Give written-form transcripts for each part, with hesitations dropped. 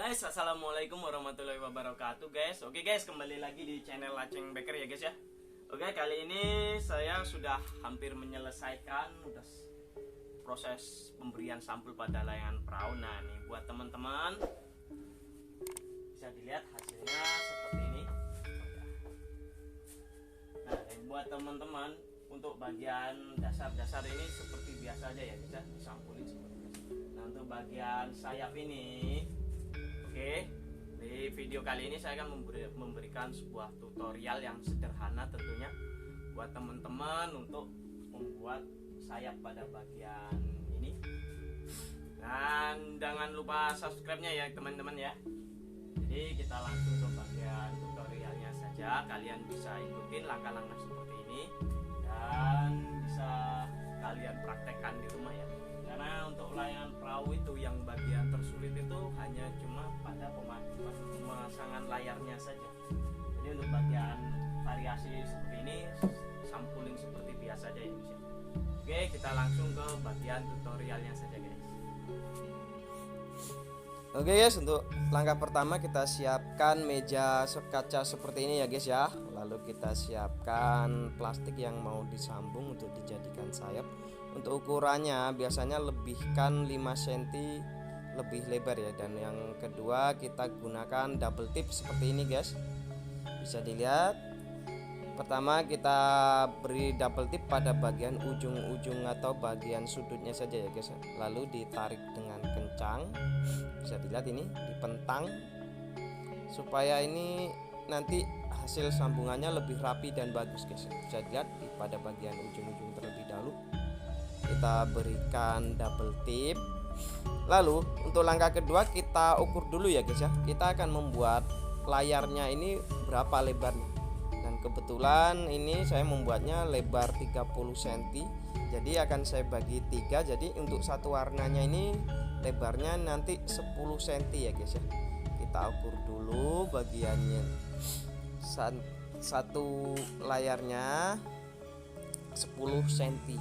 Guys, assalamualaikum warahmatullahi wabarakatuh guys. Oke guys, kembali lagi di channel Aceng Baker ya guys ya. Oke, kali ini saya sudah hampir menyelesaikan proses pemberian sampul pada layangan perahu. Nah nih buat teman-teman bisa dilihat hasilnya seperti ini. Nah buat teman-teman untuk bagian dasar ini seperti biasa aja ya, bisa disampulin seperti biasa. Nah untuk bagian sayap ini, oke, di video kali ini saya akan memberikan sebuah tutorial yang sederhana tentunya buat teman-teman untuk membuat sayap pada bagian ini. Dan jangan lupa subscribe-nya ya teman-teman ya. Jadi kita langsung ke bagian tutorialnya saja. Kalian bisa ikutin langkah-langkah seperti ini dan bisa kalian praktekkan di rumah ya. Karena untuk layangan perahu itu yang bagian tersulit itu hanya cuma pada pemasangan layarnya saja. Jadi untuk bagian variasi seperti ini sampulin seperti biasa aja ya guys ya. Oke, kita langsung ke bagian tutorialnya saja guys. Oke guys, untuk langkah pertama kita siapkan meja kaca seperti ini ya guys ya. Lalu kita siapkan plastik yang mau disambung untuk dijadikan sayap. Untuk ukurannya biasanya lebihkan 5 cm lebih lebar ya. Dan yang kedua kita gunakan double tip seperti ini guys. Bisa dilihat. Pertama kita beri double tip pada bagian ujung-ujung atau bagian sudutnya saja ya guys. Lalu ditarik dengan kencang. Bisa dilihat ini dipentang supaya ini nanti hasil sambungannya lebih rapi dan bagus guys. Bisa dilihat pada bagian ujung-ujung terlebih dahulu kita berikan double tip. Lalu untuk langkah kedua kita ukur dulu ya guys ya. Kita akan membuat layarnya ini berapa lebarnya. Dan kebetulan ini saya membuatnya lebar 30 cm. Jadi akan saya bagi 3. Jadi untuk satu warnanya ini lebarnya nanti 10 cm ya guys ya. Kita ukur dulu bagiannya. Satu layarnya 10 cm.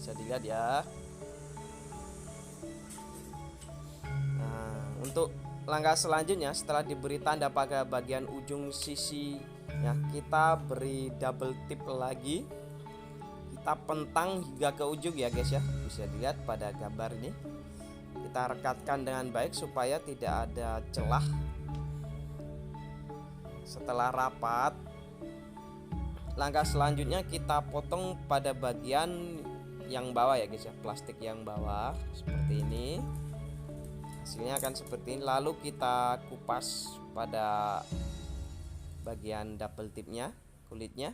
Bisa dilihat ya. Nah, untuk langkah selanjutnya setelah diberi tanda pada bagian ujung sisi ya, kita beri double tip lagi. Kita pentang hingga ke ujung ya guys ya. Bisa dilihat pada gambar ini. Kita rekatkan dengan baik supaya tidak ada celah. Setelah rapat, langkah selanjutnya kita potong pada bagian yang bawah ya guys ya, plastik yang bawah seperti ini. Hasilnya akan seperti ini. Lalu kita kupas pada bagian double tipnya, kulitnya.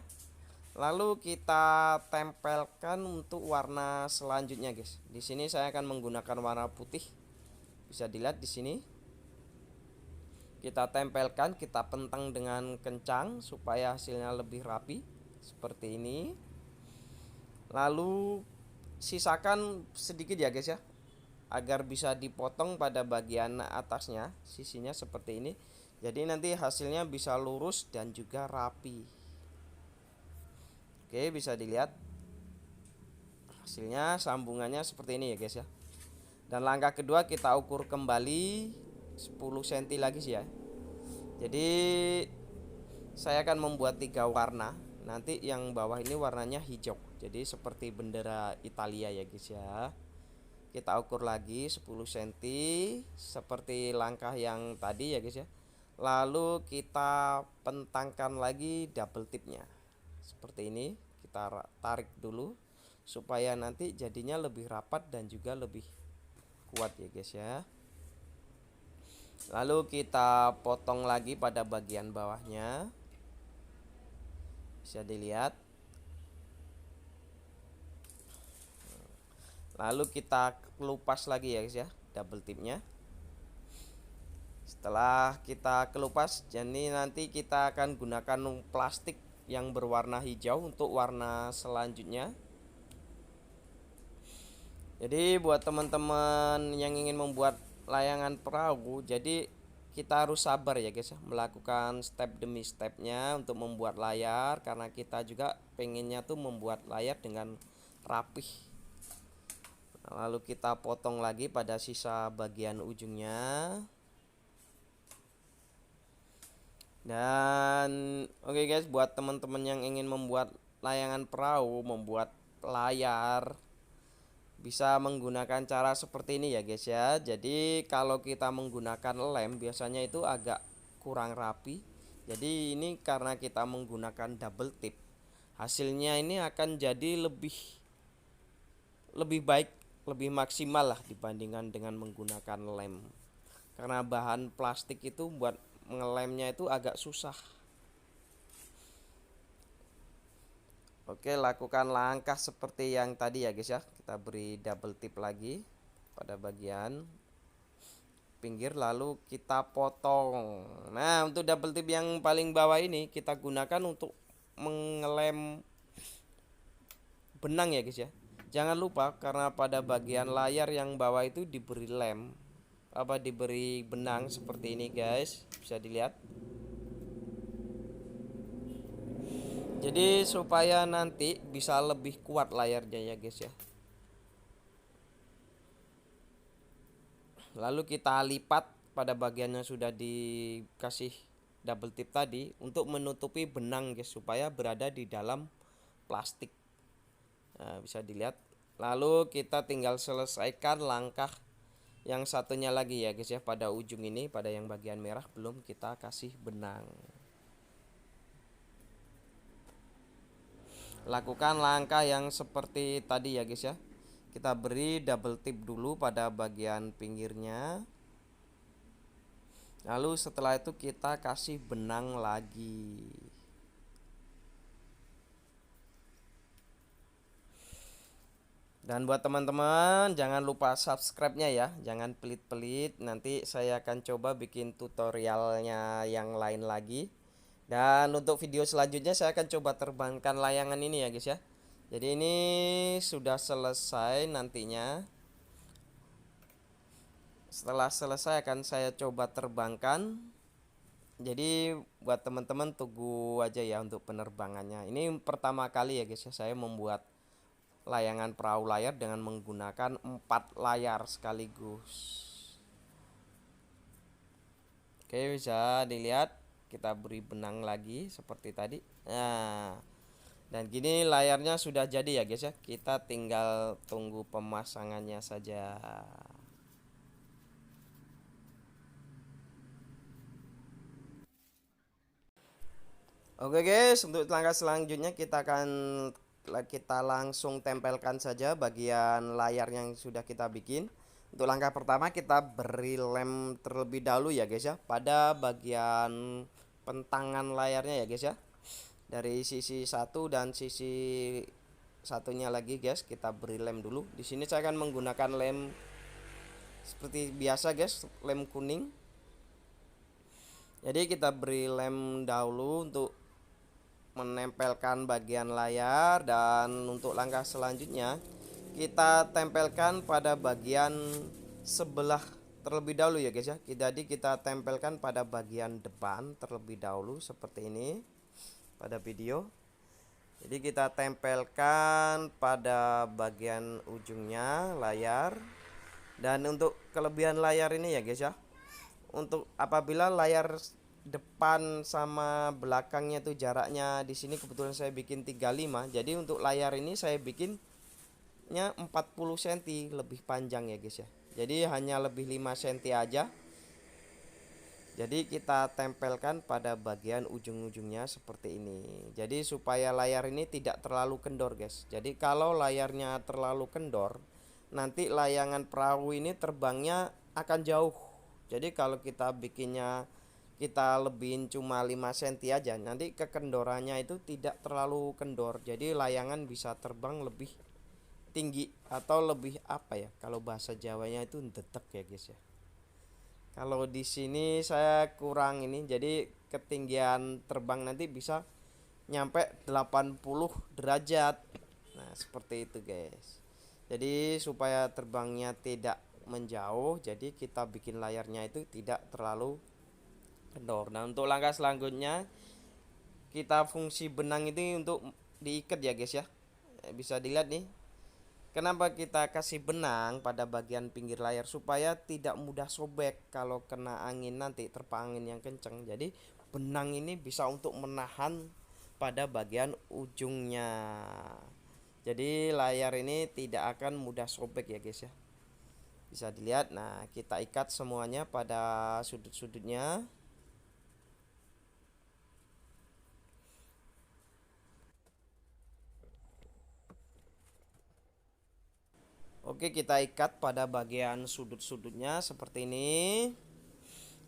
Lalu kita tempelkan untuk warna selanjutnya guys. Di sini saya akan menggunakan warna putih. Bisa dilihat di sini. Kita tempelkan, kita pentang dengan kencang supaya hasilnya lebih rapi seperti ini. Lalu sisakan sedikit ya guys ya, agar bisa dipotong pada bagian atasnya, sisinya seperti ini. Jadi nanti hasilnya bisa lurus dan juga rapi. Oke, bisa dilihat hasilnya, sambungannya seperti ini ya guys ya. Dan langkah kedua kita ukur kembali 10 cm lagi sih ya. Jadi saya akan membuat 3 warna. Nanti yang bawah ini warnanya hijau. Jadi seperti bendera Italia ya guys ya. Kita ukur lagi 10 cm seperti langkah yang tadi ya guys ya. Lalu kita pentangkan lagi double tipnya seperti ini. Kita tarik dulu supaya nanti jadinya lebih rapat dan juga lebih kuat ya guys ya. Lalu kita potong lagi pada bagian bawahnya. Bisa dilihat. Lalu kita kelupas lagi ya guys ya, double tipnya. Setelah kita kelupas, jadi nanti kita akan gunakan plastik yang berwarna hijau untuk warna selanjutnya. Jadi buat teman-teman yang ingin membuat layangan perahu, jadi kita harus sabar ya guys ya, melakukan step demi stepnya untuk membuat layar. Karena kita juga pengennya tuh membuat layar dengan rapih. Lalu kita potong lagi pada sisa bagian ujungnya. Dan oke guys, buat teman-teman yang ingin membuat layangan perahu, membuat layar, bisa menggunakan cara seperti ini ya guys ya. Jadi kalau kita menggunakan lem biasanya itu agak kurang rapi. Jadi ini karena kita menggunakan double tip, hasilnya ini akan jadi lebih baik, lebih maksimal lah dibandingkan dengan menggunakan lem. Karena bahan plastik itu buat ngelemnya itu agak susah. Oke, lakukan langkah seperti yang tadi ya guys ya. Kita beri double tip lagi pada bagian pinggir, lalu kita potong. Nah, untuk double tip yang paling bawah ini kita gunakan untuk mengelem benang ya guys ya. Jangan lupa karena pada bagian layar yang bawah itu diberi lem, diberi benang seperti ini guys, bisa dilihat. Jadi supaya nanti bisa lebih kuat layarnya ya guys ya. Lalu kita lipat pada bagian yang sudah dikasih double tip tadi untuk menutupi benang guys, supaya berada di dalam plastik. Nah, bisa dilihat. Lalu kita tinggal selesaikan langkah yang satunya lagi ya guys ya. Pada ujung ini, pada yang bagian merah belum kita kasih benang. Lakukan langkah yang seperti tadi ya guys ya. Kita beri double tip dulu pada bagian pinggirnya. Lalu setelah itu kita kasih benang lagi. Dan buat teman-teman jangan lupa subscribe-nya ya, jangan pelit-pelit. Nanti saya akan coba bikin tutorialnya yang lain lagi. Dan untuk video selanjutnya saya akan coba terbangkan layangan ini ya guys ya. Jadi ini sudah selesai nantinya. Setelah selesai akan saya coba terbangkan. Jadi buat teman-teman tunggu aja ya untuk penerbangannya. Ini pertama kali ya guys ya saya membuat layangan perahu layar dengan menggunakan 4 layar sekaligus. Oke, bisa dilihat. Kita beri benang lagi seperti tadi. Nah, dan gini layarnya sudah jadi ya guys ya. Kita tinggal tunggu pemasangannya saja. Oke guys, untuk langkah selanjutnya kita langsung tempelkan saja bagian layar yang sudah kita bikin. Untuk langkah pertama kita beri lem terlebih dahulu ya guys ya, pada bagian pentangan layarnya ya guys ya. Dari sisi satu dan sisi satunya lagi guys, kita beri lem dulu. Di sini saya akan menggunakan lem seperti biasa guys, lem kuning. Jadi kita beri lem dahulu untuk menempelkan bagian layar, dan untuk langkah selanjutnya kita tempelkan pada bagian sebelah terlebih dahulu ya guys ya. Jadi kita tempelkan pada bagian depan terlebih dahulu seperti ini pada video. Jadi kita tempelkan pada bagian ujungnya layar. Dan untuk kelebihan layar ini ya guys ya, untuk apabila layar depan sama belakangnya tuh jaraknya di sini kebetulan saya bikin 35. Jadi untuk layar ini saya bikinnya 40 cm lebih panjang ya guys ya. Jadi hanya lebih 5 cm aja. Jadi kita tempelkan pada bagian ujung-ujungnya seperti ini. Jadi supaya layar ini tidak terlalu kendor guys. Jadi kalau layarnya terlalu kendor, nanti layangan perahu ini terbangnya akan jauh. Jadi kalau kita bikinnya kita lebihin cuma 5 cm aja, nanti kekendorannya itu tidak terlalu kendor. Jadi layangan bisa terbang lebih tinggi atau lebih apa ya, kalau bahasa Jawanya itu ndetek ya guys ya. Kalau di sini saya kurang ini, jadi ketinggian terbang nanti bisa nyampe 80 derajat. Nah, seperti itu guys. Jadi supaya terbangnya tidak menjauh, jadi kita bikin layarnya itu tidak terlalu kendor. Nah, untuk langkah selanjutnya kita fungsi benang ini untuk diikat ya guys ya. Bisa dilihat nih. Kenapa kita kasih benang pada bagian pinggir layar, supaya tidak mudah sobek kalau kena angin, nanti terpa angin yang kenceng. Jadi benang ini bisa untuk menahan pada bagian ujungnya. Jadi layar ini tidak akan mudah sobek ya guys ya. Bisa dilihat. Nah, kita ikat semuanya pada sudut-sudutnya. Oke, kita ikat pada bagian sudut-sudutnya seperti ini.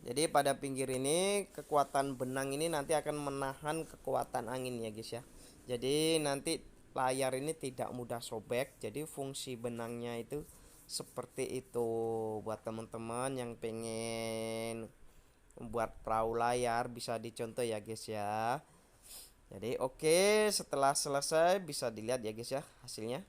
Jadi pada pinggir ini kekuatan benang ini nanti akan menahan kekuatan angin ya guys ya. Jadi nanti layar ini tidak mudah sobek. Jadi fungsi benangnya itu seperti itu. Buat teman-teman yang pengen membuat perahu layar bisa dicontoh ya guys ya. Jadi oke, setelah selesai bisa dilihat ya guys ya hasilnya.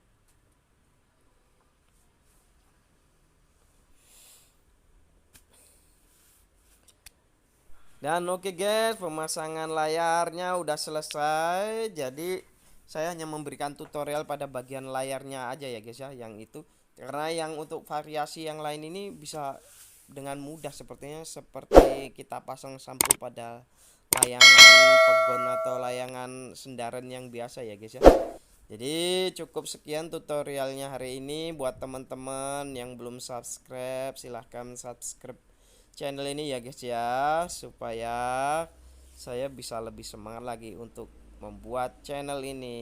Dan oke guys, pemasangan layarnya udah selesai. Jadi saya hanya memberikan tutorial pada bagian layarnya aja ya guys ya, yang itu. Karena yang untuk variasi yang lain ini bisa dengan mudah sepertinya, seperti kita pasang sampul pada layangan pegon atau layangan sendaran yang biasa ya guys ya. Jadi cukup sekian tutorialnya hari ini. Buat teman-teman yang belum subscribe, silahkan subscribe channel ini ya guys ya, supaya saya bisa lebih semangat lagi untuk membuat channel ini.